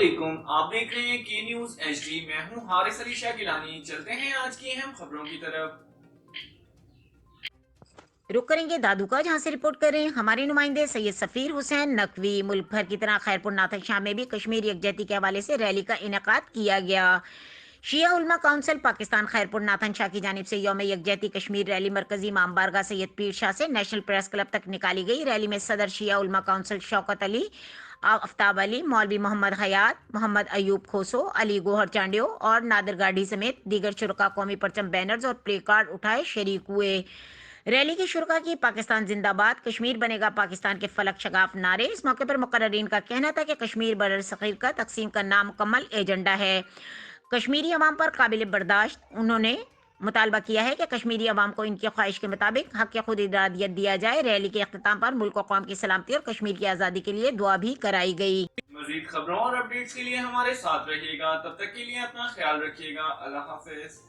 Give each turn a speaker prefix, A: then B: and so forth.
A: वालेकुम, आप देख रहे हैं के न्यूज HD। मैं हूं हारिस अली शाह गिलानी। चलते हैं आज की अहम खबरों की तरफ।
B: रुक करेंगे दादू का, जहां से रिपोर्ट कर रहे हैं हमारे नुमाइंदे सैयद सफीर हुसैन नकवी। मुल्क भर की तरह खैरपुर नाथक शाह में भी कश्मीर यकजहती के हवाले से रैली का इनेकाद किया गया। शिया उलमा काउंसिल पाकिस्तान खैरपुर नाथन शाह की जानिब से यौम यकजहती कश्मीर रैली मरकजी इमाम बारगाह सैयद पीर शाह से नेशनल प्रेस क्लब तक निकाली गई। रैली में सदर शिया उलमा काउंसिल शौकत अली, आफ्ताब अली, मौलवी मोहम्मद हयात, मोहम्मद अयूब खोसो, अली गोहर चांडियो और नादिर गाढ़ी समेत दीगर शुरका कौमी परचम, बैनर्स और प्ले कार्ड उठाए शरीक हुए। रैली की शुरुआत की पाकिस्तान जिंदाबाद, कश्मीर बनेगा पाकिस्तान के फलक शगाफ नारे। इस मौके पर मुकर्ररीन का कहना था कि कश्मीर बर सगीर का तकसीम का नामुकम्मल एजेंडा है। कश्मीरी अवाम पर काबिल बर्दाश्त उन्होंने मुतालबा किया है कि कश्मीरी अवाम को इनकी ख्वाहिश के मुताबिक हक खुद इरादियत दिया जाए। रैली के अख्ताम पर मुल्क और कौम की सलामती और कश्मीर की आज़ादी के लिए दुआ भी कराई गई।
A: मजीद खबरों और अपडेट्स के लिए हमारे साथ रहिएगा। तब तक के लिए अपना ख्याल रखिएगा। अल्लाह हाफिज।